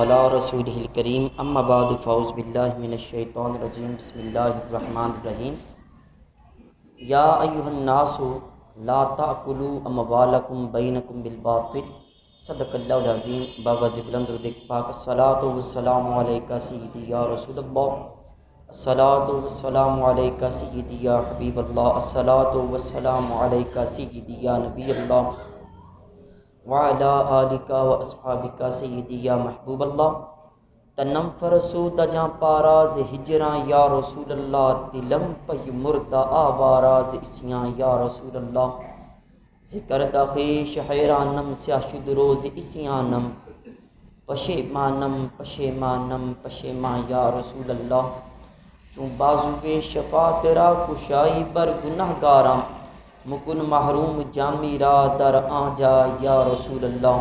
علی رسولہ الکریم اما بعد فاعوذ باللہ من الشیطان الرجیم بسم اللہ الرحمن الرحیم یا ایھا الناس لا تأکلوا اموالکم بینکم بالباطل صدق اللہ العظیم باوز بلند درود پاک الصلاۃ والسلام علیکہ سیدی یا رسول اللہ الصلاۃ والسلام علیکہ سیدی یا حبیب اللہ الصلاۃ والسلام علیکہ سیدی یا نبی اللہ وعلی آلکہ و اصحابکہ سیدی یا محبوب اللہ تنم فرسود جاں پاراز ہجراں یا رسول اللہ دلم پہ مردہ آواراز اسیاں یا رسول اللہ ذکر دخیش حیرانم سیاہ شد روز اسیانم پشیمانم پشیمانم پشیمان یا رسول اللہ چون بازو شفاعت را کشائی بر گناہ گارم مکن محروم جامی را در آجا یا رسول اللہ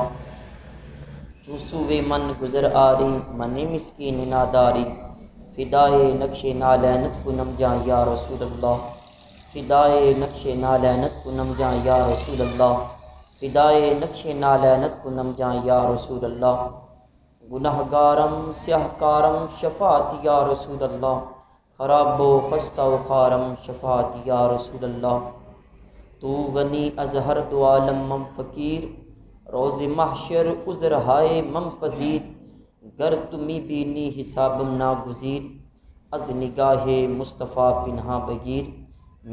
چون سوے من گزر آری من مسکین ناداری فدائے نقش نالینت کنم جاں یا رسول اللہ فدائے نقش نالینت کنم جاں یا رسول اللہ فدائے نقش نالینت کنم جاں یا رسول اللہ گناہ گارم سیاہ کارم شفاعت یا رسول اللہ خراب و خستہ و خارم شفاعت یا رسول اللہ تو غنی از ہر دو عالم مم فقیر روز محشر عذر ہائے مم پذیر گر تمی بینی حسابم ناگزیر از نگاہ مصطفیٰ پنہا بگیر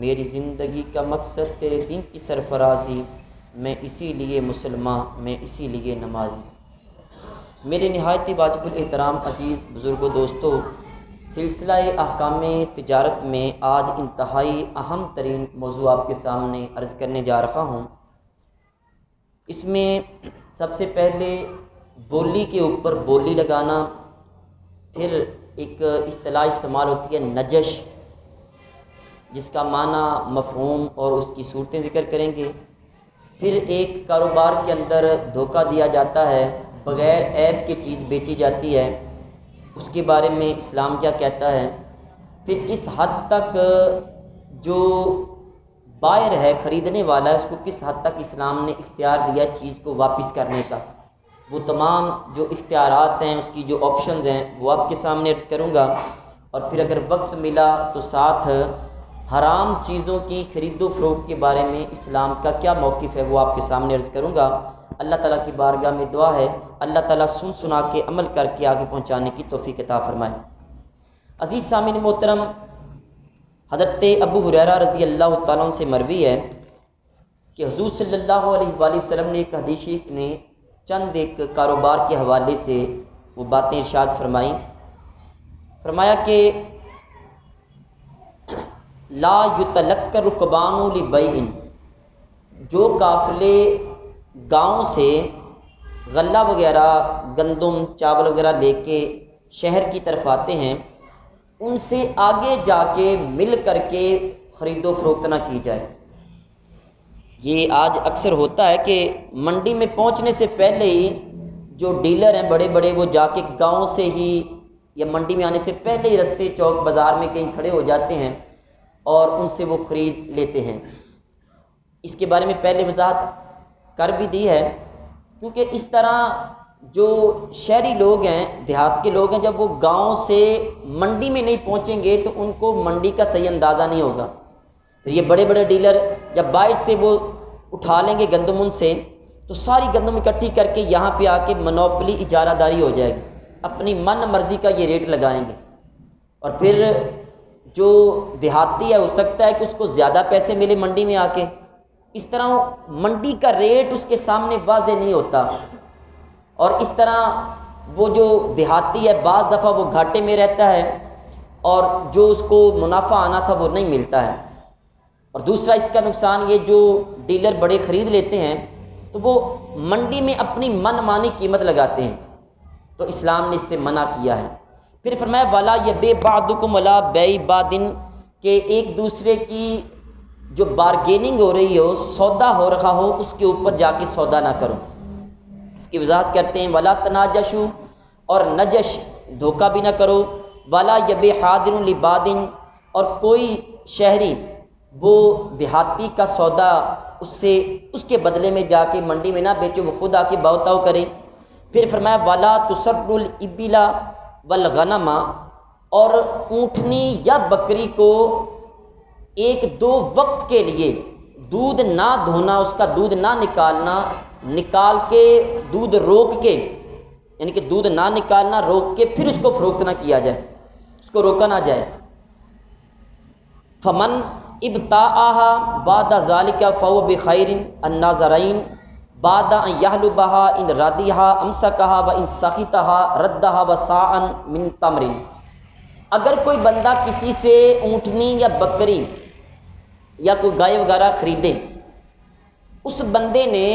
میری زندگی کا مقصد تیرے دین کی سرفرازی میں اسی لیے مسلمان میں اسی لیے نمازی میرے نہایت واجب الاحترام عزیز بزرگوں دوستو سلسلہ احکام تجارت میں آج انتہائی اہم ترین موضوع آپ کے سامنے عرض کرنے جا رہا ہوں۔ اس میں سب سے پہلے بولی کے اوپر بولی لگانا، پھر ایک اصطلاح استعمال ہوتی ہے نجش، جس کا معنی مفہوم اور اس کی صورتیں ذکر کریں گے، پھر ایک کاروبار کے اندر دھوکہ دیا جاتا ہے، بغیر عیب کی چیز بیچی جاتی ہے، اس کے بارے میں اسلام کیا کہتا ہے، پھر کس حد تک جو بائر ہے خریدنے والا ہے اس کو کس حد تک اسلام نے اختیار دیا چیز کو واپس کرنے کا، وہ تمام جو اختیارات ہیں اس کی جو آپشنز ہیں وہ آپ کے سامنے عرض کروں گا، اور پھر اگر وقت ملا تو ساتھ حرام چیزوں کی خرید و فروخت کے بارے میں اسلام کا کیا موقف ہے وہ آپ کے سامنے عرض کروں گا۔ اللہ تعالیٰ کی بارگاہ میں دعا ہے اللہ تعالیٰ سنا کے عمل کر کے آگے پہنچانے کی توفیق عطا فرمائے۔ عزیز سامعین محترم، حضرت ابو ہریرہ رضی اللہ تعالیٰ عنہ سے مروی ہے کہ حضور صلی اللہ علیہ وآلہ وسلم نے ایک حدیث شریف نے چند ایک کاروبار کے حوالے سے وہ باتیں ارشاد فرمائیں۔ فرمایا کہ لا یتلک رکبان لبیع، جو قافلے گاؤں سے غلہ وغیرہ گندم چاول وغیرہ لے کے شہر کی طرف آتے ہیں، ان سے آگے جا کے مل کر کے خرید و فروخت نہ کی جائے۔ یہ آج اکثر ہوتا ہے کہ منڈی میں پہنچنے سے پہلے ہی جو ڈیلر ہیں بڑے بڑے وہ جا کے گاؤں سے ہی یا منڈی میں آنے سے پہلے ہی رستے چوک بازار میں کہیں کھڑے ہو جاتے ہیں اور ان سے وہ خرید لیتے ہیں۔ اس کے بارے میں پہلے وضاحت کر بھی دی ہے، کیونکہ اس طرح جو شہری لوگ ہیں دیہات کے لوگ ہیں جب وہ گاؤں سے منڈی میں نہیں پہنچیں گے تو ان کو منڈی کا صحیح اندازہ نہیں ہوگا۔ پھر یہ بڑے بڑے ڈیلر جب باہر سے وہ اٹھا لیں گے گندم ان سے تو ساری گندم اکٹھی کر کے یہاں پہ آ کے منوپلی اجارہ داری ہو جائے گی، اپنی من مرضی کا یہ ریٹ لگائیں گے، اور پھر جو دیہاتی ہے ہو سکتا ہے کہ اس کو زیادہ پیسے ملے منڈی میں آ کے، اس طرح منڈی کا ریٹ اس کے سامنے واضح نہیں ہوتا، اور اس طرح وہ جو دیہاتی ہے بعض دفعہ وہ گھاٹے میں رہتا ہے اور جو اس کو منافع آنا تھا وہ نہیں ملتا ہے۔ اور دوسرا اس کا نقصان یہ جو ڈیلر بڑے خرید لیتے ہیں تو وہ منڈی میں اپنی من مانی قیمت لگاتے ہیں، تو اسلام نے اس سے منع کیا ہے۔ پھر فرمایا وَلَا يَبِعْ بَعْضُكُمْ عَلَىٰ بَيْعِ بَعْضٍ، کہ ایک دوسرے کی جو بارگیننگ ہو رہی ہو، سودا ہو رہا ہو، اس کے اوپر جا کے سودا نہ کرو۔ اس کی وضاحت کرتے ہیں وَلَا تَنَاجَشُوا، اور نجش دھوکہ بھی نہ کرو، وَلَا يَبِعْ حَاضِرٌ لِبَادٍ، اور کوئی شہری وہ دیہاتی کا سودا اس کے بدلے میں جا کے منڈی میں نہ بیچو، وہ خود آ کے بہتاؤ کرے۔ پھر فرمایا ولا تسر الابل والغنم، اور اونٹنی یا بکری کو ایک دو وقت کے لیے دودھ نہ دھونا، اس کا دودھ نہ نکالنا، نکال کے دودھ روک کے، یعنی کہ دودھ نہ نکالنا روک کے پھر اس کو فروخت نہ کیا جائے، اس کو روکا نہ جائے۔ فمن ابتاعها بعد ذلك فهو بخير الناظرين بعد ان يحلبها ان رضيها امسكها وان سخطها ردها وساعا من تمر۔ اگر کوئی بندہ کسی سے اونٹنی یا بکری یا کوئی گائے وغیرہ خریدے، اس بندے نے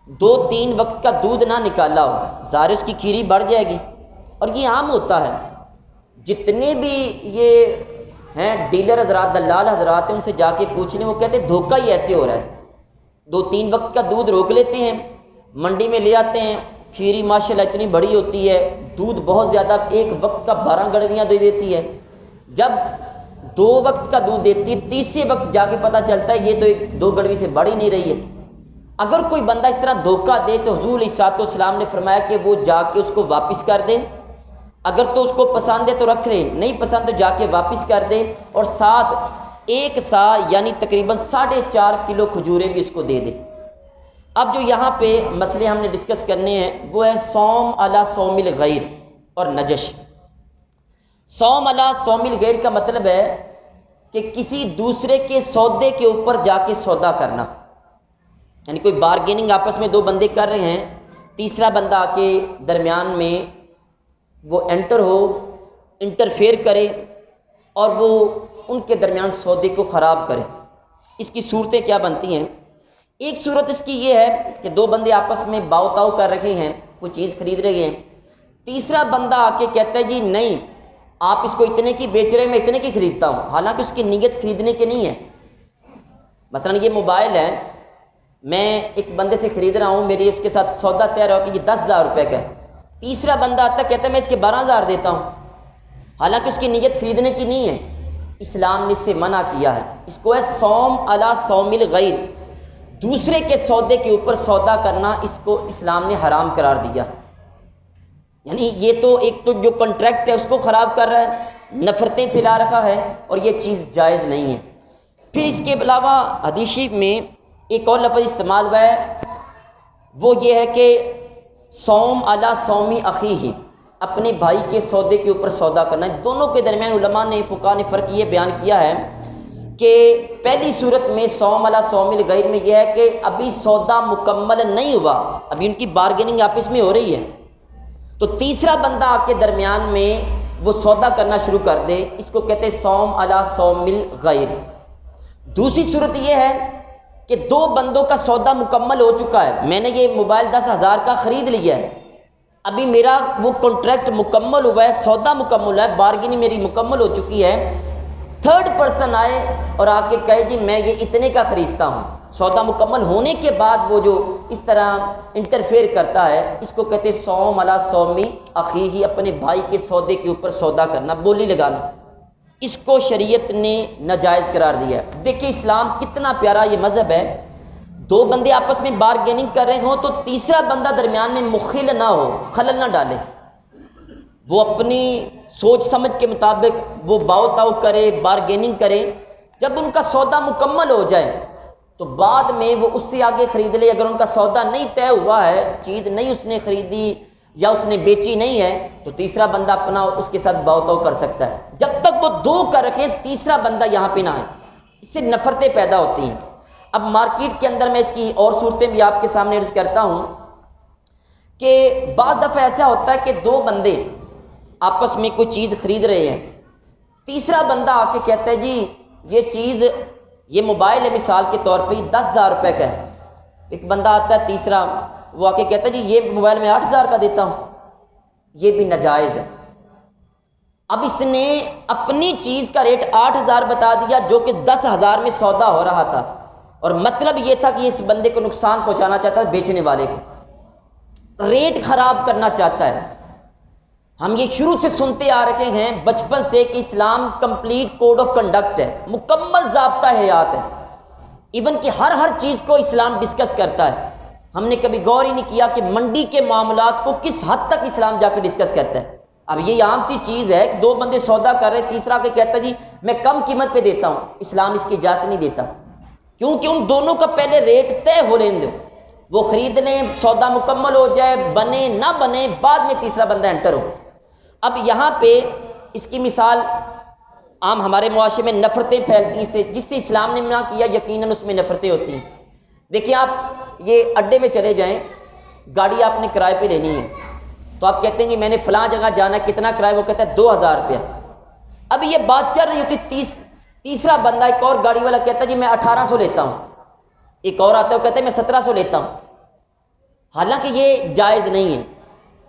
2-3 وقت کا دودھ نہ نکالا ہو، ظاہر اس کی کھیری بڑھ جائے گی، اور یہ عام ہوتا ہے۔ جتنے بھی یہ ہیں ڈیلر حضرات، دلال حضرات ہیں، ان سے جا کے پوچھ لیں، وہ کہتے ہیں دھوکہ ہی ایسے ہو رہا ہے، 2-3 وقت کا دودھ روک لیتے ہیں، منڈی میں لے آتے ہیں، کھیری ماشاءاللہ اتنی بڑی ہوتی ہے، دودھ بہت زیادہ، ایک وقت کا 12 گڑویاں دے دیتی ہے۔ جب 2 وقت کا دودھ دیتی ہے، تیسرے وقت جا کے پتہ چلتا ہے یہ تو 2 گڑوی سے بڑھ ہی نہیں رہی ہے۔ اگر کوئی بندہ اس طرح دھوکہ دے تو حضور علیہ الصلوۃ والسلام نے فرمایا کہ وہ جا کے اس کو واپس کر دے، اگر تو اس کو پسند ہے تو رکھ لے، نہیں پسند تو جا کے واپس کر دے، اور ساتھ 1 سا یعنی تقریباً 4.5 کلو کھجوریں بھی اس کو دے دے۔ اب جو یہاں پہ مسئلے ہم نے ڈسکس کرنے ہیں وہ ہے صوم علی صوم الغیر اور نجش۔ صوم علی صوم الغیر کا مطلب ہے کہ کسی دوسرے کے سودے کے اوپر جا کے سودا کرنا، یعنی کوئی بارگیننگ آپس میں 2 بندے کر رہے ہیں، تیسرا بندہ آ کے درمیان میں وہ انٹر ہو، انٹرفیئر کرے اور وہ ان کے درمیان سودے کو خراب کرے۔ اس کی صورتیں کیا بنتی ہیں؟ ایک صورت اس کی یہ ہے کہ 2 بندے آپس میں باؤ تاؤ کر رہے ہیں، کوئی چیز خرید رہے ہیں، تیسرا بندہ آ کے کہتا ہے جی نہیں آپ اس کو اتنے کی بیچ رہے ہیں، میں اتنے کی خریدتا ہوں، حالانکہ اس کی نیت خریدنے کی نہیں ہے۔ مثلا یہ موبائل ہے، میں ایک بندے سے خرید رہا ہوں، میری اس کے ساتھ سودا طے ہوا کہ یہ 10,000 روپے کا ہے، تیسرا بندہ آتا ہے کہتا ہے میں اس کے 12,000 دیتا ہوں، حالانکہ اس کی نیت خریدنے کی نہیں ہے۔ اسلام نے اس سے منع کیا ہے، اس کو ہے صوم علی صوم الغیر، دوسرے کے سودے کے اوپر سودا کرنا، اس کو اسلام نے حرام قرار دیا۔ یعنی یہ تو ایک تو جو کنٹریکٹ ہے اس کو خراب کر رہا ہے، نفرتیں پھیلا رکھا ہے، اور یہ چیز جائز نہیں ہے۔ پھر اس کے علاوہ حدیث شریف میں ایک اور لفظ استعمال ہوا ہے، وہ یہ ہے کہ صوم علی صوم اخیہ، اپنے بھائی کے سودے کے اوپر سودا کرنا۔ دونوں کے درمیان علماء نے، فقہاء نے فرق یہ بیان کیا ہے کہ پہلی صورت میں صوم علی صوم الغیر میں یہ ہے کہ ابھی سودا مکمل نہیں ہوا، ابھی ان کی بارگیننگ آپس میں ہو رہی ہے، تو تیسرا بندہ آ کے درمیان میں وہ سودا کرنا شروع کر دے، اس کو کہتے ہیں صوم علی صوم الغیر۔ دوسری صورت یہ ہے کہ 2 بندوں کا سودا مکمل ہو چکا ہے، میں نے یہ موبائل 10,000 کا خرید لیا ہے، ابھی میرا وہ کانٹریکٹ مکمل ہوا ہے، سودا مکمل ہے، بارگیننگ میری مکمل ہو چکی ہے، تھرڈ پرسن آئے اور آ کے کہے جی میں یہ اتنے کا خریدتا ہوں، سودا مکمل ہونے کے بعد وہ جو اس طرح انٹرفیئر کرتا ہے، اس کو کہتے ہیں صوم علی صوم اخیہ، اپنے بھائی کے سودے کے اوپر سودا کرنا، بولی لگانا، اس کو شریعت نے ناجائز قرار دیا ہے۔ دیکھیں اسلام کتنا پیارا یہ مذہب ہے، 2 بندے آپس میں بارگیننگ کر رہے ہوں تو تیسرا بندہ درمیان میں مخل نہ ہو، خلل نہ ڈالے، وہ اپنی سوچ سمجھ کے مطابق وہ باؤ تاؤ کرے، بارگیننگ کرے، جب ان کا سودا مکمل ہو جائے تو بعد میں وہ اس سے آگے خرید لے۔ اگر ان کا سودا نہیں طے ہوا ہے، چیز نہیں اس نے خریدی یا اس نے بیچی نہیں ہے، تو تیسرا بندہ اپنا اس کے ساتھ باؤ تاؤ کر سکتا ہے، جب تک وہ 2 کر رکھیں تیسرا بندہ یہاں پہ نہ آئے، اس سے نفرتیں پیدا ہوتی ہیں۔ اب مارکیٹ کے اندر میں اس کی اور صورتیں بھی آپ کے سامنے عرض کرتا ہوں کہ بعض دفعہ ایسا ہوتا ہے کہ 2 بندے آپس میں کوئی چیز خرید رہے ہیں، تیسرا بندہ آ کے کہتا ہے جی یہ چیز، یہ موبائل ہے مثال کے طور پہ 10,000 روپے کا ہے، ایک بندہ آتا ہے تیسرا، وہ آ کے کہتا ہے جی یہ موبائل میں 8,000 کا دیتا ہوں، یہ بھی ناجائز ہے۔ اب اس نے اپنی چیز کا ریٹ 8,000 بتا دیا جو کہ 10,000 میں سودا ہو رہا تھا، اور مطلب یہ تھا کہ اس بندے کو نقصان پہنچانا چاہتا ہے، بیچنے والے کو ریٹ خراب کرنا چاہتا ہے۔ ہم یہ شروع سے سنتے آ رہے ہیں بچپن سے کہ اسلام کمپلیٹ کوڈ آف کنڈکٹ ہے، مکمل ضابطہ حیات ہے، ایون کہ ہر چیز کو اسلام ڈسکس کرتا ہے، ہم نے کبھی غور ہی نہیں کیا کہ منڈی کے معاملات کو کس حد تک اسلام جا کے ڈسکس کرتا ہے۔ اب یہ عام سی چیز ہے، دو بندے سودا کر رہے، تیسرا کے کہتا جی میں کم قیمت پہ دیتا ہوں، اسلام اس کی اجازت نہیں دیتا، کیونکہ ان دونوں کا پہلے ریٹ طے ہو لینے دو، وہ خرید لیں، سودا مکمل ہو جائے، بنے نہ بنے، بعد میں تیسرا بندہ انٹر ہو۔ اب یہاں پہ اس کی مثال عام ہمارے معاشرے میں نفرتیں پھیلتی ہیں، جس سے اسلام نے منع کیا یقیناً اس میں نفرتیں ہوتی ہیں۔ دیکھیں آپ یہ اڈے میں چلے جائیں، گاڑی آپ نے کرائے پہ لینی ہے، تو آپ کہتے ہیں کہ میں نے فلاں جگہ جانا ہے، کتنا کرایہ؟ وہ کہتا ہے 2000 روپیہ۔ اب یہ بات چل رہی ہوتی، تیسرا بندہ ایک اور گاڑی والا کہتا ہے جی میں 1800 لیتا ہوں، ایک اور آتا ہے وہ کہتا ہے میں 1700 لیتا ہوں، حالانکہ یہ جائز نہیں ہے،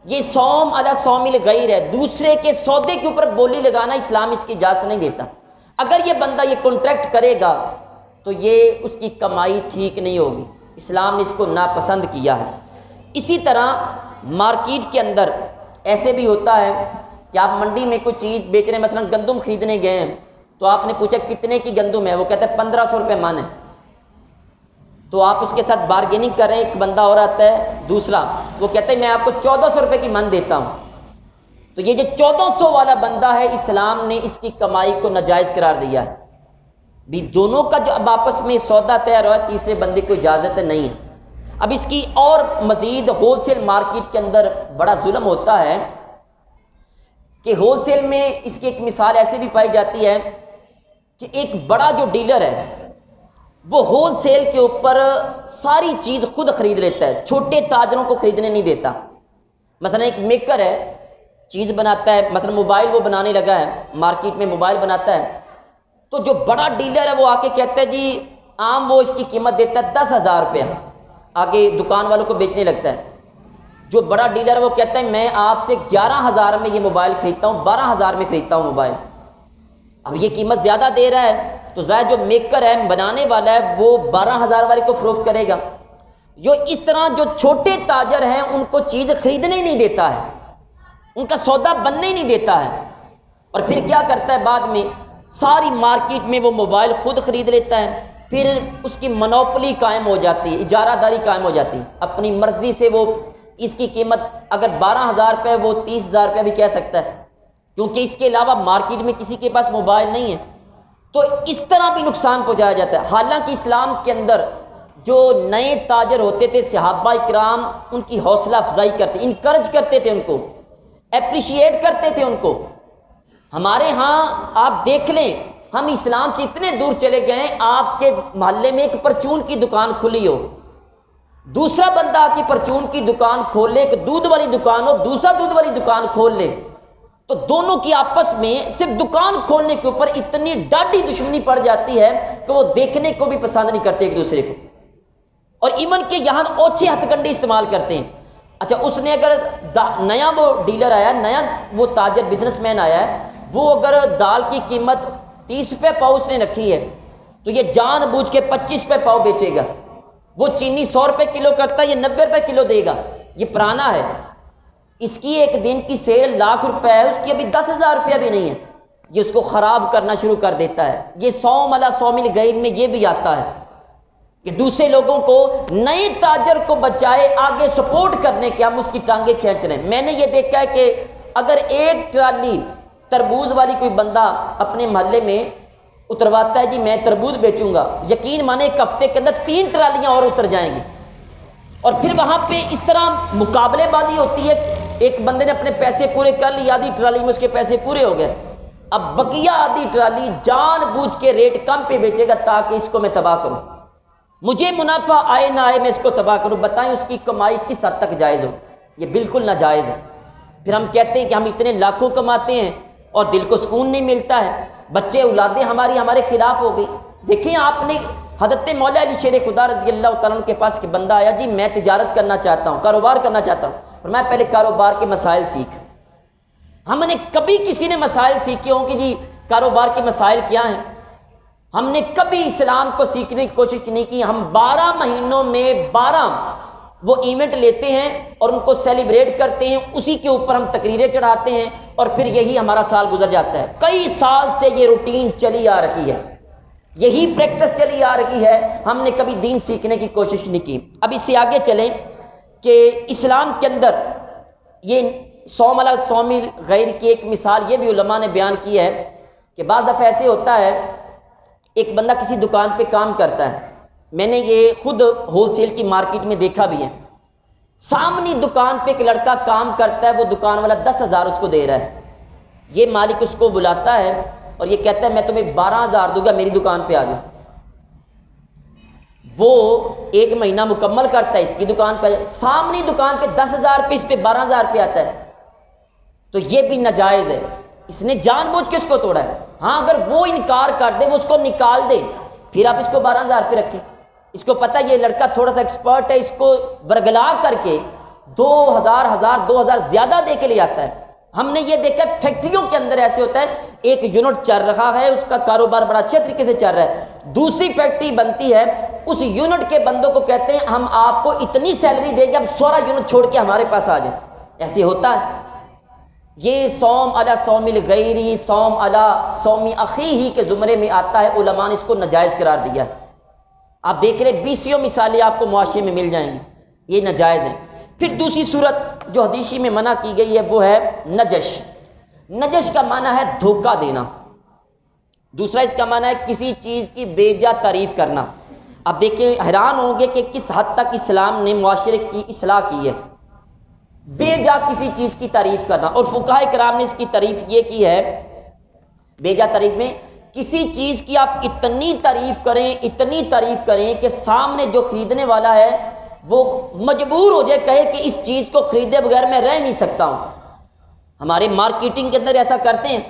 یہ صوم علی صوم الغیر ہے، دوسرے کے سودے کے اوپر بولی لگانا اسلام اس کی اجازت نہیں دیتا۔ اگر یہ بندہ یہ کانٹریکٹ کرے گا تو یہ اس کی کمائی ٹھیک نہیں ہوگی، اسلام نے اس کو ناپسند کیا ہے۔ اسی طرح مارکیٹ کے اندر ایسے بھی ہوتا ہے کہ آپ منڈی میں کوئی چیز بیچ رہے ہیں، مثلا گندم خریدنے گئے ہیں، تو آپ نے پوچھا کتنے کی گندم ہے، وہ کہتا ہے 1500 روپے من ہے، تو آپ اس کے ساتھ بارگیننگ کر رہے ہیں، ایک بندہ اور آتا ہے دوسرا، وہ کہتا ہے میں آپ کو 1400 روپے کی من دیتا ہوں، تو یہ جو 1400 والا بندہ ہے اسلام نے اس کی کمائی کو ناجائز قرار دیا ہے۔ بھی دونوں کا جو اب آپس میں سودا طے ہوا ہے، تیسرے بندے کو اجازت نہیں ہے۔ اب اس کی اور مزید ہول سیل مارکیٹ کے اندر بڑا ظلم ہوتا ہے کہ ہول سیل میں اس کی ایک مثال ایسے بھی پائی جاتی ہے کہ ایک بڑا جو ڈیلر ہے وہ ہول سیل کے اوپر ساری چیز خود خرید لیتا ہے، چھوٹے تاجروں کو خریدنے نہیں دیتا۔ مثلا ایک میکر ہے، چیز بناتا ہے، مثلا موبائل وہ بنانے لگا ہے، مارکیٹ میں موبائل بناتا ہے، تو جو بڑا ڈیلر ہے وہ آ کے کہتا ہے جی عام وہ اس کی قیمت دیتا ہے 10,000 روپیہ، آگے دکان والوں کو بیچنے لگتا ہے۔ جو بڑا ڈیلر ہے وہ کہتا ہے میں آپ سے 11,000 میں یہ موبائل خریدتا ہوں، 12,000 میں خریدتا ہوں موبائل۔ اب یہ قیمت زیادہ دے رہا ہے تو ظاہر جو میکر ہے، بنانے والا ہے، وہ 12,000 والے کو فروخت کرے گا۔ اس طرح جو چھوٹے تاجر ہیں ان کو چیز خریدنے ہی نہیں دیتا ہے، ان کا سودا بننے ہی نہیں دیتا ہے، اور پھر کیا کرتا ہے بعد میں ساری مارکیٹ میں وہ موبائل خود خرید لیتا ہے، پھر اس کی منوپلی قائم ہو جاتی ہے، اجارہ داری قائم ہو جاتی ہے، اپنی مرضی سے وہ اس کی قیمت اگر 12,000 روپے وہ 30,000 روپیہ بھی کہہ سکتا ہے، کیونکہ اس کے علاوہ مارکیٹ میں کسی کے پاس موبائل نہیں ہے۔ تو اس طرح بھی نقصان پہنچایا جاتا ہے۔ حالانکہ اسلام کے اندر جو نئے تاجر ہوتے تھے صحابہ کرام ان کی حوصلہ افزائی کرتے، انکرج کرتے تھے، ان کو اپریشیٹ کرتے تھے ان کو۔ ہمارے ہاں آپ دیکھ لیں، ہم اسلام سے اتنے دور چلے گئے ہیں، آپ کے محلے میں ایک پرچون کی دکان کھلی ہو، دوسرا بندہ آ کے پرچون کی دکان کھول لے، ایک دودھ والی دکان ہو، دوسرا دودھ والی دکان کھول لے، تو دونوں کی آپس میں صرف دکان کھولنے کے اوپر اتنی ڈاڈھی دشمنی پڑ جاتی ہے کہ وہ دیکھنے کو بھی پسند نہیں کرتے ایک دوسرے کو، اور ایون کہ یہاں اوچھے ہتھ کنڈے استعمال کرتے ہیں۔ اچھا اس نے اگر نیا وہ ڈیلر آیا، نیا وہ تاجر بزنس مین آیا ہے، وہ اگر دال کی قیمت 30 روپے پاؤ اس نے رکھی ہے تو یہ جان بوجھ کے 25 روپے پاؤ بیچے گا۔ وہ چینی 100 روپے کلو کرتا ہے، یہ 90 روپے کلو دے گا، یہ پرانا ہے، اس کی ایک دن کی سیل 1,00,000 روپے ہے، اس کی ابھی 10,000 روپیہ بھی نہیں ہے، یہ اس کو خراب کرنا شروع کر دیتا ہے۔ یہ صوم علی صوم الغیر میں یہ بھی آتا ہے کہ دوسرے لوگوں کو، نئے تاجر کو بچائے آگے سپورٹ کرنے کے ہم اس کی ٹانگیں کھینچ رہے ہیں۔ میں نے یہ دیکھا ہے کہ اگر ایک ٹرالی تربوز والی کوئی بندہ اپنے محلے میں اترواتا ہے جی میں تربوز بیچوں گا، یقین مانے ایک ہفتے کے اندر 3 ٹرالیاں اور اتر جائیں گی، اور پھر وہاں پہ اس طرح مقابلے بازی ہوتی ہے، ایک بندے نے اپنے پیسے پورے کر لی، آدھی ٹرالی میں اس کے پیسے پورے ہو گئے، اب بقیہ آدھی ٹرالی جان بوجھ کے ریٹ کم پہ بیچے گا تاکہ اس کو میں تباہ کروں، مجھے منافع آئے نہ آئے میں اس کو تباہ کروں۔ بتائیں اس کی کمائی کس حد تک جائز ہو؟ یہ بالکل ناجائز ہے۔ پھر ہم کہتے ہیں کہ ہم اتنے لاکھوں کماتے ہیں اور دل کو سکون نہیں ملتا ہے، بچے اولادیں ہمارے خلاف ہو گئی۔ دیکھیں آپ نے حضرت مولا علی شیر خدا رضی اللہ تعالیٰ عنہ کے پاس کہ بندہ آیا جی میں تجارت کرنا چاہتا ہوں، کاروبار کرنا چاہتا ہوں، اور میں پہلے کاروبار کے مسائل سیکھ۔ ہم نے کبھی کسی نے مسائل سیکھے ہوں کہ جی کاروبار کے مسائل کیا ہیں؟ ہم نے کبھی اسلام کو سیکھنے کی کوشش نہیں کی۔ ہم 12 مہینوں میں 12 وہ ایونٹ لیتے ہیں اور ان کو سیلیبریٹ کرتے ہیں، اسی کے اوپر ہم تقریریں چڑھاتے ہیں، اور پھر یہی ہمارا سال گزر جاتا ہے۔ کئی سال سے یہ روٹین چلی آ رہی ہے، یہی پریکٹس چلی آ رہی ہے، ہم نے کبھی دین سیکھنے کی کوشش نہیں کی۔ اب اس سے آگے چلیں کہ اسلام کے اندر یہ صوم علی صوم غیر کی ایک مثال یہ بھی علماء نے بیان کی ہے کہ بعض دفعہ ایسے ہوتا ہے، ایک بندہ کسی دکان پہ کام کرتا ہے، میں نے یہ خود ہول سیل کی مارکیٹ میں دیکھا بھی ہے، سامنے دکان پہ ایک لڑکا کام کرتا ہے، وہ دکان والا 10,000 اس کو دے رہا ہے، یہ مالک اس کو بلاتا ہے اور یہ کہتا ہے میں تمہیں 12,000 دوں گا، میری دکان پہ آ جاؤ۔ وہ 1 مہینہ مکمل کرتا ہے، اس کی دکان پہ سامنے دکان پہ 10,000 پہ، اس پہ 12,000 پہ آتا ہے، تو یہ بھی ناجائز ہے، اس نے جان بوجھ کے اس کو توڑا ہے۔ ہاں اگر وہ انکار کر دے، وہ اس کو نکال دے، پھر آپ اس کو 12,000 پہ رکھیں، اس کو پتہ یہ لڑکا تھوڑا سا ایکسپرٹ ہے، اس کو ورگلا کر کے 2,000 زیادہ دے کے لے آتا ہے۔ ہم نے یہ دیکھا فیکٹریوں کے اندر ایسے ہوتا ہے، ایک یونٹ چل رہا ہے، اس کا کاروبار بڑا اچھے طریقے سے چل رہا ہے، دوسری فیکٹری بنتی ہے، اس یونٹ کے بندوں کو کہتے ہیں ہم آپ کو اتنی سیلری دیں گے، اب 16 یونٹ چھوڑ کے ہمارے پاس آ جائیں۔ ایسے ہوتا ہے۔ یہ صوم علی صوم الغیری، صوم علی صوم اخیہ کے زمرے میں آتا ہے، علماء نے اس کو ناجائز قرار دیا ہے۔ آپ دیکھ لیں 20 مثالیں آپ کو معاشرے میں مل جائیں گی، یہ ناجائز ہے۔ پھر دوسری صورت جو حدیثی میں منع کی گئی ہے وہ ہے نجش۔ نجش کا معنی ہے دھوکہ دینا، دوسرا اس کا معنی ہے کسی چیز کی بے جا تعریف کرنا۔ اب دیکھیں حیران ہوں گے کہ کس حد تک اسلام نے معاشرے کی اصلاح کی ہے، بے جا کسی چیز کی تعریف کرنا۔ اور فقہاء کرام نے اس کی تعریف یہ کی ہے، بے جا تعریف میں کسی چیز کی آپ اتنی تعریف کریں کہ سامنے جو خریدنے والا ہے وہ مجبور ہو جائے، کہے کہ اس چیز کو خریدے بغیر میں رہ نہیں سکتا ہوں۔ ہمارے مارکیٹنگ کے اندر ایسا کرتے ہیں،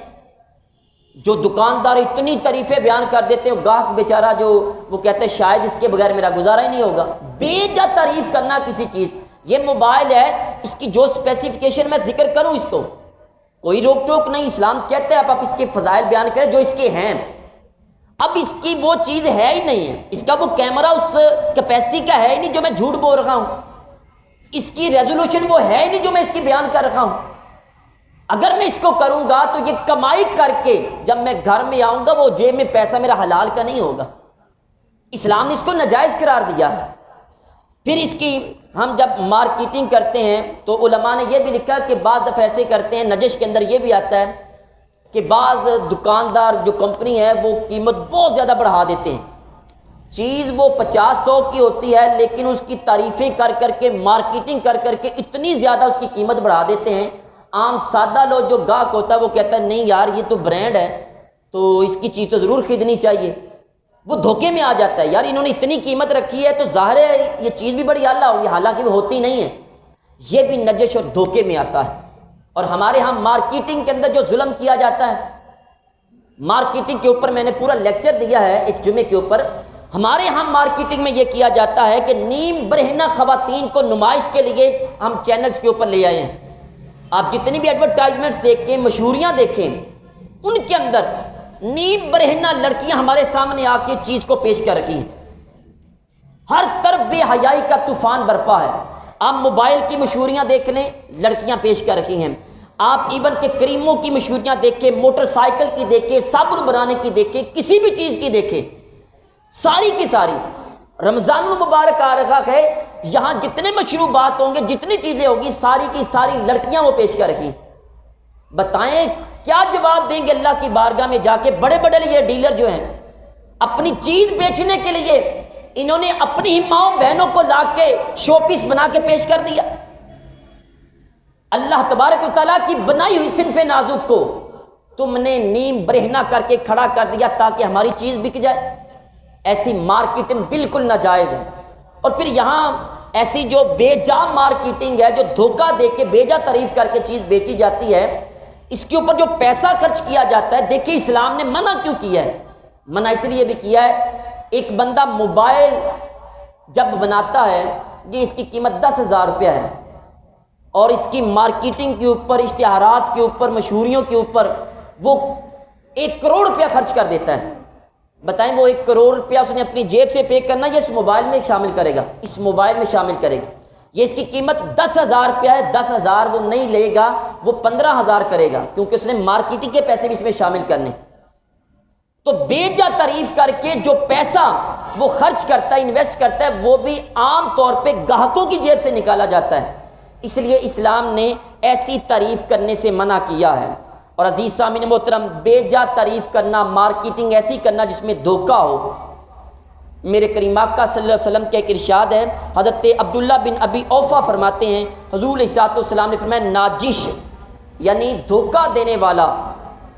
جو دکاندار اتنی تعریفیں بیان کر دیتے ہیں، گاہک بیچارہ جو وہ کہتے ہیں شاید اس کے بغیر میرا گزارا ہی نہیں ہوگا۔ بے جا تعریف کرنا کسی چیز، یہ موبائل ہے، اس کی جو اسپیسیفکیشن میں ذکر کروں اس کو کوئی روک ٹوک نہیں، اسلام کہتے ہیں آپ اس کے فضائل بیان کریں جو اس کے ہیں، اب اس کی وہ چیز ہے ہی نہیں ہے، اس کا وہ کیمرہ اس کیپیسٹی کا ہے ہی نہیں جو میں جھوٹ بول رہا ہوں، اس کی ریزولوشن وہ ہے ہی نہیں جو میں اس کی بیان کر رہا ہوں۔ اگر میں اس کو کروں گا تو یہ کمائی کر کے جب میں گھر میں آؤں گا وہ جیب میں پیسہ میرا حلال کا نہیں ہوگا، اسلام نے اس کو ناجائز قرار دیا ہے۔ پھر اس کی ہم جب مارکیٹنگ کرتے ہیں تو علماء نے یہ بھی لکھا کہ بعض دفعہ ایسے کرتے ہیں، نجش کے اندر یہ بھی آتا ہے کہ بعض دکاندار جو کمپنی ہے وہ قیمت بہت زیادہ بڑھا دیتے ہیں، چیز وہ 50-100 کی ہوتی ہے لیکن اس کی تعریفیں کر کے مارکیٹنگ کر کے اتنی زیادہ اس کی قیمت بڑھا دیتے ہیں، عام سادہ لوگ جو گاہک ہوتا ہے وہ کہتا ہے نہیں یار یہ تو برانڈ ہے تو اس کی چیز تو ضرور خریدنی چاہیے، وہ دھوکے میں آ جاتا ہے، یار انہوں نے اتنی قیمت رکھی ہے تو ظاہر ہے یہ چیز بھی بڑی اعلیٰ ہوگی، حالانکہ وہ ہوتی نہیں ہے، یہ بھی نجش اور دھوکے میں آتا ہے۔ اور ہمارے ہاں مارکیٹنگ کے اندر جو ظلم کیا جاتا ہے، مارکیٹنگ کے اوپر میں نے پورا لیکچر دیا ہے ایک جمعے کے اوپر، ہمارے ہاں مارکیٹنگ میں یہ کیا جاتا ہے کہ نیم برہنہ خواتین کو نمائش کے لیے ہم چینلز کے اوپر لے آئے ہیں، آپ جتنی بھی ایڈورٹائزمنٹس دیکھیں، مشہوریاں دیکھیں، ان کے اندر نیم برہنہ لڑکیاں ہمارے سامنے آ کے چیز کو پیش کر رکھی ہیں، ہر طرف بے حیائی کا طوفان برپا ہے۔ آپ موبائل کی مشہوریاں دیکھ لیں، لڑکیاں پیش کر رکھی ہیں، آپ ایون کے کریموں کی مشہوریاں دیکھیں، موٹر سائیکل کی دیکھیں، صابن بنانے کی دیکھیں، کسی بھی چیز کی دیکھیں، ساری کی ساری رمضان المبارک آ رہا ہے، یہاں جتنے مشروبات ہوں گے، جتنی چیزیں ہوگی، ساری کی ساری لڑکیاں وہ پیش کر رکھی۔ بتائیں کیا جواب دیں گے اللہ کی بارگاہ میں جا کے؟ بڑے بڑے یہ ڈیلر جو ہیں اپنی چیز بیچنے کے لیے انہوں نے اپنی ہی ماؤں بہنوں کو لا کے شو پیس بنا کے پیش کر دیا۔ اللہ تبارک و تعالیٰ کی بنائی ہوئی صنف نازک کو تم نے نیم برہنہ کر کے کھڑا کر دیا تاکہ ہماری چیز بک جائے۔ ایسی مارکیٹنگ بالکل ناجائز ہے۔ اور پھر یہاں ایسی جو بے جا مارکیٹنگ ہے، جو دھوکہ دے کے بے جا تعریف کر کے چیز بیچی جاتی ہے، اس کے اوپر جو پیسہ خرچ کیا جاتا ہے، دیکھیں اسلام نے منع کیوں کیا ہے؟ منع اس لیے بھی کیا ہے، ایک بندہ موبائل جب بناتا ہے، یہ اس کی قیمت 10,000 روپیہ ہے، اور اس کی مارکیٹنگ کے اوپر، اشتہارات کے اوپر، مشہوریوں کے اوپر وہ 1 کروڑ روپیہ خرچ کر دیتا ہے۔ بتائیں وہ 1 کروڑ روپیہ اس نے اپنی جیب سے پے کرنا، یہ اس موبائل میں شامل کرے گا، اس موبائل میں شامل کرے گا۔ یہ اس کی قیمت 10,000 روپیہ ہے، 10,000 وہ نہیں لے گا، وہ 15,000 کرے گا، کیونکہ اس نے مارکیٹنگ کے پیسے بھی اس میں شامل کرنے۔ تو بیجا تعریف کر کے جو پیسہ وہ خرچ کرتا ہے، انویسٹ کرتا ہے، وہ بھی عام طور پہ گاہکوں کی جیب سے نکالا جاتا ہے۔ اس لیے اسلام نے ایسی تعریف کرنے سے منع کیا ہے۔ اور عزیز سامعین محترم، بیجا تعریف کرنا، مارکیٹنگ ایسی کرنا جس میں دھوکہ ہو، میرے کریم آقا صلی اللہ علیہ وسلم کا ایک ارشاد ہے، حضرت عبداللہ بن ابی اوفا فرماتے ہیں حضور علیہ السلام نے فرمایا ناجش یعنی دھوکہ دینے والا،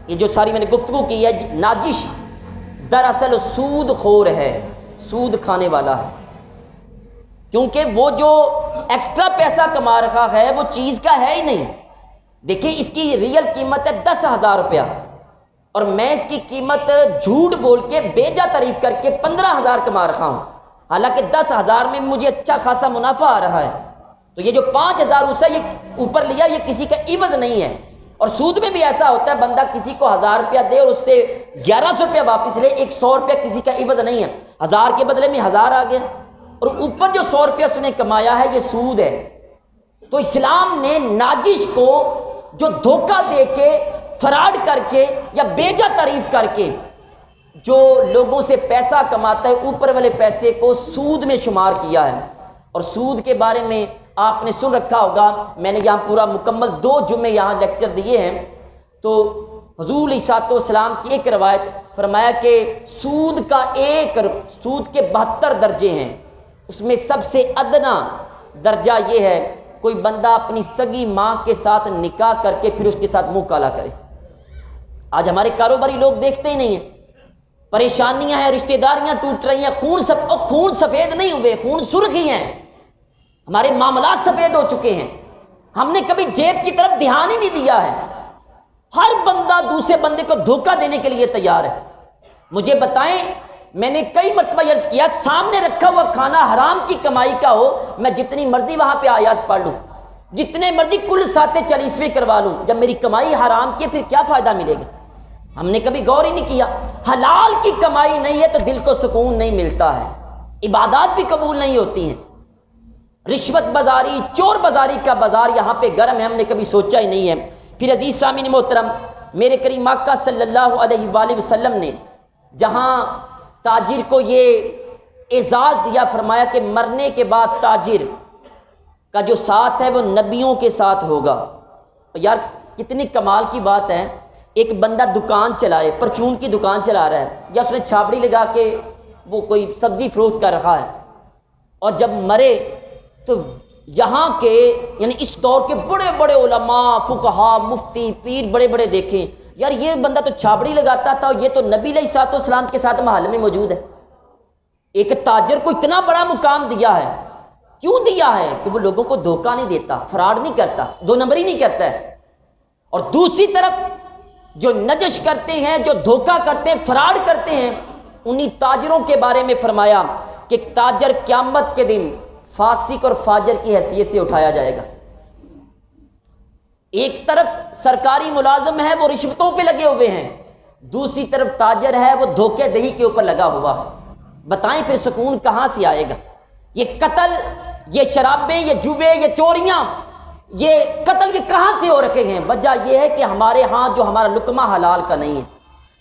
یہ جو ساری میں نے گفتگو کی ہے، ناجش دراصل سود خور ہے، سود کھانے والا ہے، کیونکہ وہ جو ایکسٹرا پیسہ کما رہا ہے وہ چیز کا ہے ہی نہیں۔ دیکھیں اس کی ریئل قیمت ہے 10,000 روپیہ، اور میں اس کی قیمت جھوٹ بول کے بیجا تعریف کر کے 15,000 کما رہا ہوں، حالانکہ 10,000 میں مجھے اچھا خاصا منافع آ رہا ہے۔ تو یہ جو 5,000 اس سے یہ اوپر لیا، یہ کسی کا عوض نہیں ہے۔ اور سود میں بھی ایسا ہوتا ہے، بندہ کسی کو 1,000 روپیہ دے اور اس سے 1,100 روپیہ واپس لے، 100 روپیہ کسی کا عوض نہیں ہے، 1,000 کے بدلے میں 1,000 آ گیا، اور اوپر جو 100 روپیہ اس نے کمایا ہے یہ سود ہے۔ تو اسلام نے ناجش کو جو دھوکہ دے کے، فراڈ کر کے یا بیجا تعریف کر کے جو لوگوں سے پیسہ کماتا ہے، اوپر والے پیسے کو سود میں شمار کیا ہے۔ اور سود کے بارے میں آپ نے سن رکھا ہوگا، میں نے یہاں پورا مکمل 2 جمعے یہاں لیکچر دیے ہیں۔ تو حضور علیہ السلام کی ایک روایت فرمایا کہ سود کے 72 درجے ہیں، اس میں سب سے ادنا درجہ یہ ہے کوئی بندہ اپنی سگی ماں کے ساتھ نکاح کر کے پھر اس کے ساتھ منہ کالا کرے۔ آج ہمارے کاروباری لوگ دیکھتے ہی نہیں ہیں، پریشانیاں ہیں، رشتہ داریاں ٹوٹ رہی ہیں، خون سفید نہیں ہوئے، خون سرخ ہی ہیں، ہمارے معاملات سفید ہو چکے ہیں، ہم نے کبھی جیب کی طرف دھیان ہی نہیں دیا ہے۔ ہر بندہ دوسرے بندے کو دھوکہ دینے کے لیے تیار ہے۔ مجھے بتائیں، میں نے کئی مرتبہ عرض کیا، سامنے رکھا ہوا کھانا حرام کی کمائی کا ہو، میں جتنی مرضی وہاں پہ آیات پڑھ لوں، جتنے مرضی کل ساتے 40ویں کروا لوں، جب میری کمائی حرام کی پھر کیا فائدہ ملے گا؟ ہم نے کبھی غور ہی نہیں کیا۔ حلال کی کمائی نہیں ہے تو دل کو سکون نہیں ملتا ہے، عبادات بھی قبول نہیں ہوتی ہیں۔ رشوت بازاری، چور بازاری کا بازار یہاں پہ گرم ہے، ہم نے کبھی سوچا ہی نہیں ہے۔ پھر عزیز سامعین محترم، میرے کریم آقا صلی اللہ علیہ وآلہ وسلم نے جہاں تاجر کو یہ اعزاز دیا، فرمایا کہ مرنے کے بعد تاجر کا جو ساتھ ہے وہ نبیوں کے ساتھ ہوگا۔ یار کتنی کمال کی بات ہے، ایک بندہ دکان چلائے، پرچون کی دکان چلا رہا ہے، یا اس نے چھاپڑی لگا کے وہ کوئی سبزی فروخت کر رہا ہے، اور جب مرے تو یہاں کے یعنی اس دور کے بڑے بڑے علماء، فقہا، مفتی، پیر بڑے بڑے دیکھیں، یار یہ بندہ تو چھاپڑی لگاتا تھا، یہ تو نبی علیہ السلام کے ساتھ محل میں موجود ہے۔ ایک تاجر کو اتنا بڑا مقام دیا ہے، کیوں دیا ہے؟ کہ وہ لوگوں کو دھوکہ نہیں دیتا، فراڈ نہیں کرتا، 2 نمبری نہیں کرتا ہے۔ اور دوسری طرف جو نجش کرتے ہیں، جو دھوکہ کرتے ہیں، فراڈ کرتے ہیں، انہی تاجروں کے بارے میں فرمایا کہ تاجر قیامت کے دن فاسق اور فاجر کی حیثیت سے اٹھایا جائے گا۔ ایک طرف سرکاری ملازم ہے، وہ رشوتوں پہ لگے ہوئے ہیں، دوسری طرف تاجر ہے، وہ دھوکے دہی کے اوپر لگا ہوا ہے۔ بتائیں پھر سکون کہاں سے آئے گا؟ یہ قتل، یہ شرابیں، یہ جوے، یہ چوریاں، یہ قتل، یہ کہاں سے ہو رکھے ہیں؟ وجہ یہ ہے کہ ہمارے ہاں جو ہمارا لقمہ حلال کا نہیں ہے۔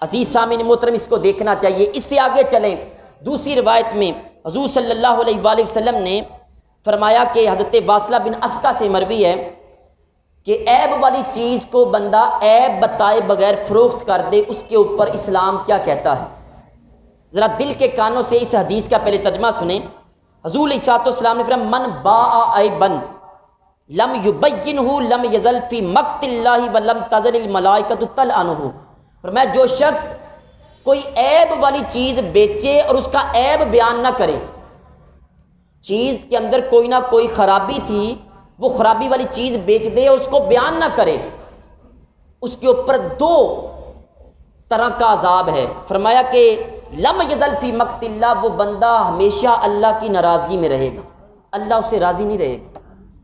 عزیز سامعین محترم، اس کو دیکھنا چاہیے۔ اس سے آگے چلیں، دوسری روایت میں حضور صلی اللہ علیہ وآلہ وسلم نے فرمایا کہ حضرت واصلہ بن اسقا سے مروی ہے کہ عیب والی چیز کو بندہ عیب بتائے بغیر فروخت کر دے، اس کے اوپر اسلام کیا کہتا ہے؟ ذرا دل کے کانوں سے اس حدیث کا پہلے ترجمہ سنیں۔ حضور علیہ السلام نے فرمایا من باع عیبا لم یبینہ لم یزل فی مقت اللہ ولم تزل الملائکۃ تلعنہ۔ فرمایا جو شخص کوئی عیب والی چیز بیچے اور اس کا عیب بیان نہ کرے، چیز کے اندر کوئی نہ کوئی خرابی تھی، وہ خرابی والی چیز بیچ دے اور اس کو بیان نہ کرے، اس کے اوپر 2 طرح کا عذاب ہے۔ فرمایا کہ لم یزل فی مقت اللہ، وہ بندہ ہمیشہ اللہ کی ناراضگی میں رہے گا، اللہ اس سے راضی نہیں رہے گا۔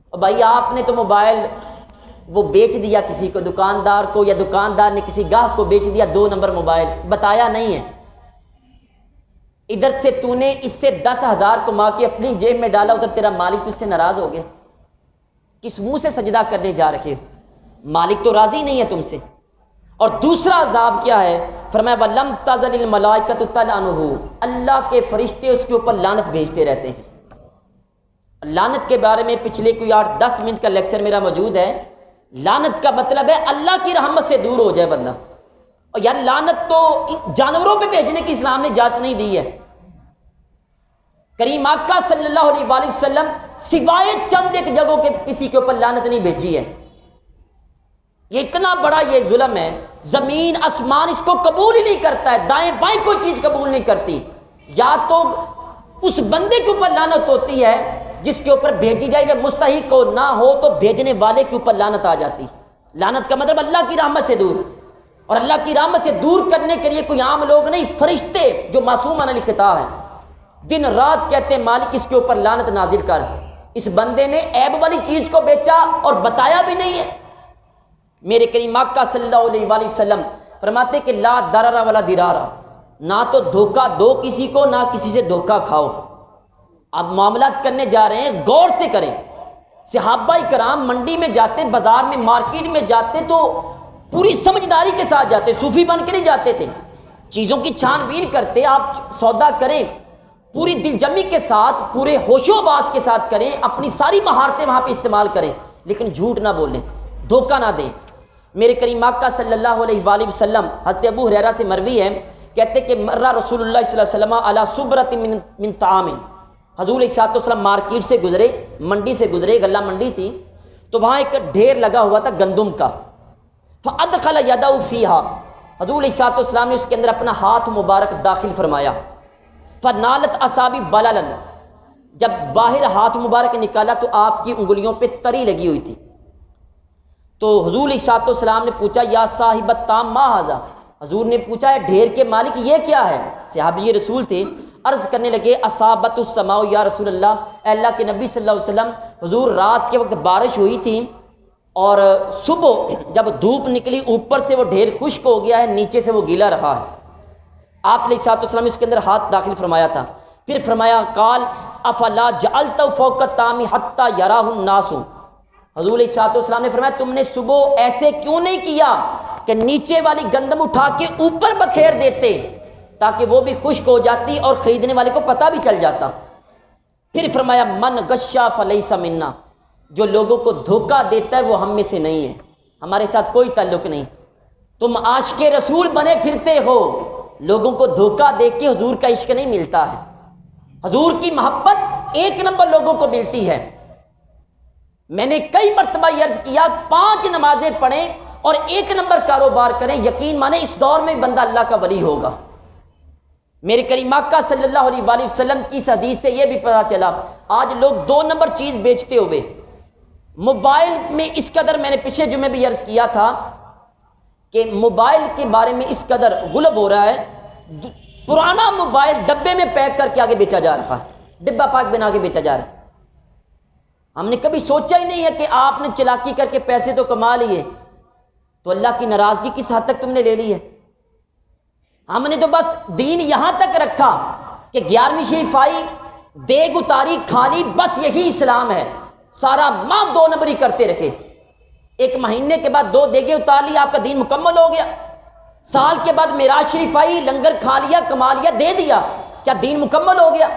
اور بھائی آپ نے تو موبائل وہ بیچ دیا کسی کو، دکاندار کو، یا دکاندار نے کسی گاہک کو بیچ دیا 2 نمبر موبائل، بتایا نہیں ہے، ادھر سے تو نے اس سے 10,000 کما کے اپنی جیب میں ڈالا، ادھر تیرا مالک تجھ سے ناراض ہو گیا، کس منہ سے سجدہ کرنے جا رکھے ہو؟ مالک تو راضی نہیں ہے تم سے۔ اور دوسرا عذاب کیا ہے؟ فرمایا وَلَمْ تَزَلِ الْمَلَائِكَةُ تَلْعَنُهُ، اللہ کے فرشتے اس کے اوپر لعنت بھیجتے رہتے ہیں۔ لعنت کے بارے میں پچھلے کوئی 8-10 منٹ کا لیکچر میرا موجود ہے۔ لعنت کا مطلب ہے اللہ کی رحمت سے دور ہو جائے بندہ، اور یار لعنت تو جانوروں پہ بھیجنے کی اسلام نے اجازت نہیں دی ہے۔ کریم آقا صلی اللہ علیہ وآلہ وسلم سوائے چند ایک جگہوں کے کسی کے اوپر لعنت نہیں بھیجی ہے۔ یہ اتنا بڑا یہ ظلم ہے، زمین آسمان اس کو قبول ہی نہیں کرتا ہے، دائیں بائیں کوئی چیز قبول نہیں کرتی۔ یا تو اس بندے کے اوپر لعنت ہوتی ہے جس کے اوپر بھیجی جائے گا، مستحق ہو نہ ہو تو بھیجنے والے کے اوپر لعنت آ جاتی۔ لعنت کا مطلب اللہ کی رحمت سے دور، اور اللہ کی رحمت سے دور کرنے کے لیے کوئی عام لوگ نہیں، فرشتے جو معصومانہ الخطا ہیں دن رات کہتے ہیں مالک اس کے اوپر لعنت نازل کر۔ اس بندے نے عیب والی چیز کو بیچا اور بتایا بھی نہیں ہے۔ میرے کریم آقا صلی اللہ علیہ وآلہ وسلم فرماتے کہ لا درر ولا درارا، نہ تو دھوکہ دو کسی کو، نہ کسی سے دھوکہ کھاؤ۔ اب معاملات کرنے جا رہے ہیں، غور سے کریں۔ صحابہ کرام منڈی میں جاتے، بازار میں، مارکیٹ میں جاتے تو پوری سمجھداری کے ساتھ جاتے، صوفی بن کے نہیں جاتے تھے۔ چیزوں کی چھان بین کرتے، آپ سودا کریں پوری دل جمی کے ساتھ، پورے ہوش و باس کے ساتھ کریں، اپنی ساری مہارتیں وہاں پہ استعمال کریں، لیکن جھوٹ نہ بولیں، دھوکہ نہ دیں۔ میرے کریم آقا صلی اللہ علیہ وآلہ وسلم، حضرت ابو ہریرہ سے مروی ہے، کہتے کہ مرہ رسول اللہ صلی اللہ علیہ وسلم علی صبرۃ من طعام، حضور علیہ السلام مارکیٹ سے گزرے، منڈی سے گزرے، غلہ منڈی تھی، تو وہاں ایک ڈھیر لگا ہوا تھا گندم کا۔ فادخل یدہ فیہا، حضور علیہ السلام نے اس کے اندر اپنا ہاتھ مبارک داخل فرمایا۔ فنالت اصابع بللا، جب باہر ہاتھ مبارک نکالا تو آپ کی انگلیوں پہ تری لگی ہوئی تھی۔ تو حضور علیہ السلام نے پوچھا یا صاحب الطعام ما ھذا، حضور نے پوچھا ہے ڈھیر کے مالک یہ کیا ہے؟ صحابی رسول تھے، عرض کرنے لگے اصابت السماء یا رسول اللہ، اے اللہ کے نبی صلی اللہ علیہ وسلم، حضور رات کے وقت بارش ہوئی تھی اور صبح جب دھوپ نکلی اوپر سے وہ ڈھیر خشک ہو گیا ہے، نیچے سے وہ گیلا رہا ہے۔ آپ علیہ السلام نے اس کے اندر ہاتھ داخل فرمایا تھا، پھر فرمایا قال افلا جعلت فوق الطعام حتى يراه الناس، حضور علیہ السلام نے فرمایا تم نے صبح ایسے کیوں نہیں کیا کہ نیچے والی گندم اٹھا کے اوپر بکھیر دیتے تاکہ وہ بھی خشک ہو جاتی اور خریدنے والے کو پتہ بھی چل جاتا۔ پھر فرمایا من غشا فلیس منا، جو لوگوں کو دھوکہ دیتا ہے وہ ہم میں سے نہیں ہے، ہمارے ساتھ کوئی تعلق نہیں۔ تم عاشق رسول بنے پھرتے ہو، لوگوں کو دھوکہ دے کے حضور کا عشق نہیں ملتا ہے، حضور کی محبت ایک نمبر لوگوں کو ملتی ہے۔ میں نے کئی مرتبہ یہ عرض کیا 5 نمازیں پڑھیں اور 1 نمبر کاروبار کریں، یقین مانیں اس دور میں بندہ اللہ کا ولی ہوگا۔ میرے کریم آقا صلی اللہ علیہ وآلہ وسلم کی اس حدیث سے یہ بھی پتہ چلا، آج لوگ 2 نمبر چیز بیچتے ہوئے موبائل میں اس قدر، میں نے پچھلے جمعے بھی عرض کیا تھا کہ موبائل کے بارے میں اس قدر غلب ہو رہا ہے، پرانا موبائل ڈبے میں پیک کر کے آگے بیچا جا رہا ہے، ڈبہ پاک بنا کے بیچا جا رہا ہے۔ ہم نے کبھی سوچا ہی نہیں ہے کہ آپ نے چلاکی کر کے پیسے تو کما لیے، تو اللہ کی ناراضگی کس حد تک تم نے لے لی ہے۔ ہم نے تو بس دین یہاں تک رکھا کہ 11ویں شریف آئی، دیگ اتاری کھا لی، بس یہی اسلام ہے، سارا ماہ 2 نمبری کرتے رکھے۔ 1 مہینے کے بعد 2 دیگیں اتار لی، آپ کا دین مکمل ہو گیا۔ سال کے بعد معراج شریف آئی، لنگر کھا لیا، کما لیا، دے دیا، کیا دین مکمل ہو گیا؟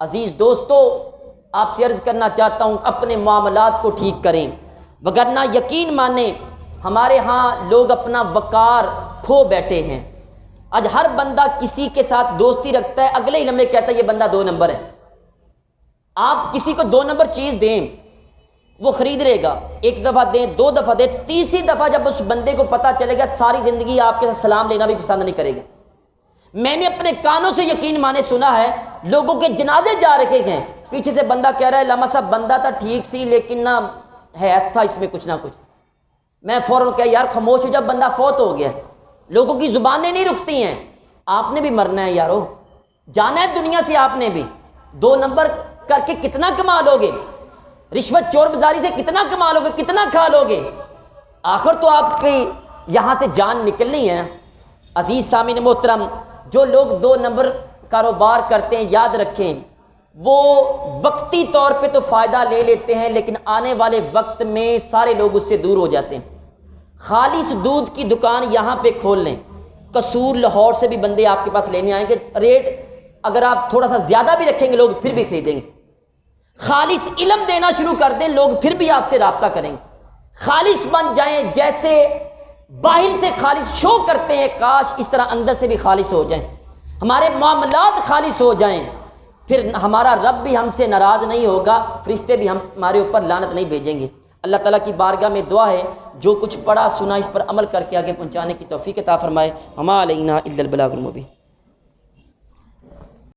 عزیز دوستو، آپ سے عرض کرنا چاہتا ہوں اپنے معاملات کو ٹھیک کریں، وگرنہ یقین مانیں ہمارے ہاں لوگ اپنا وقار کھو بیٹھے ہیں۔ آج ہر بندہ کسی کے ساتھ دوستی رکھتا ہے، اگلے ہی لمحے کہتا ہے یہ بندہ 2 نمبر ہے۔ آپ کسی کو 2 نمبر چیز دیں، وہ خرید لے گا، 1 دفعہ دیں، 2 دفعہ دیں، تیسری دفعہ جب اس بندے کو پتہ چلے گا ساری زندگی آپ کے ساتھ سلام لینا بھی پسند نہیں کرے گا۔ میں نے اپنے کانوں سے یقین مانے سنا ہے، لوگوں کے جنازے جا رکھے ہیں، پیچھے سے بندہ کہہ رہا ہے لما صاحب بندہ تھا ٹھیک سی لیکن نہ حیث تھا اس میں کچھ نہ کچھ۔ میں فوراً کہا یار خاموش ہو، جب بندہ فوت ہو گیا، لوگوں کی زبانیں نہیں رکتی ہیں، آپ نے بھی مرنا ہے یارو، جانا ہے دنیا سے آپ نے بھی۔ 2 نمبر کر کے کتنا کما لو گے، رشوت چور بازاری سے کتنا کما لو گے، کتنا کھا لو گے، آخر تو آپ کی یہاں سے جان نکلنی ہے۔ عزیز سامعین محترم، جو لوگ 2 نمبر کاروبار کرتے ہیں یاد رکھیں وہ وقتی طور پہ تو فائدہ لے لیتے ہیں، لیکن آنے والے وقت میں سارے لوگ اس سے دور ہو جاتے ہیں۔ خالص دودھ کی دکان یہاں پہ کھول لیں، قصور لاہور سے بھی بندے آپ کے پاس لینے آئیں گے، ریٹ اگر آپ تھوڑا سا زیادہ بھی رکھیں گے لوگ پھر بھی خریدیں گے۔ خالص علم دینا شروع کر دیں، لوگ پھر بھی آپ سے رابطہ کریں گے۔ خالص بن جائیں، جیسے باہر سے خالص شو کرتے ہیں، کاش اس طرح اندر سے بھی خالص ہو جائیں، ہمارے معاملات خالص ہو جائیں، پھر ہمارا رب بھی ہم سے ناراض نہیں ہوگا، فرشتے بھی ہمارے اوپر لعنت نہیں بھیجیں گے۔ اللہ تعالیٰ کی بارگاہ میں دعا ہے جو کچھ پڑھا سنا اس پر عمل کر کے آگے پہنچانے کی توفیق عطا فرمائے۔ وما علینا الا البلاغ المبین۔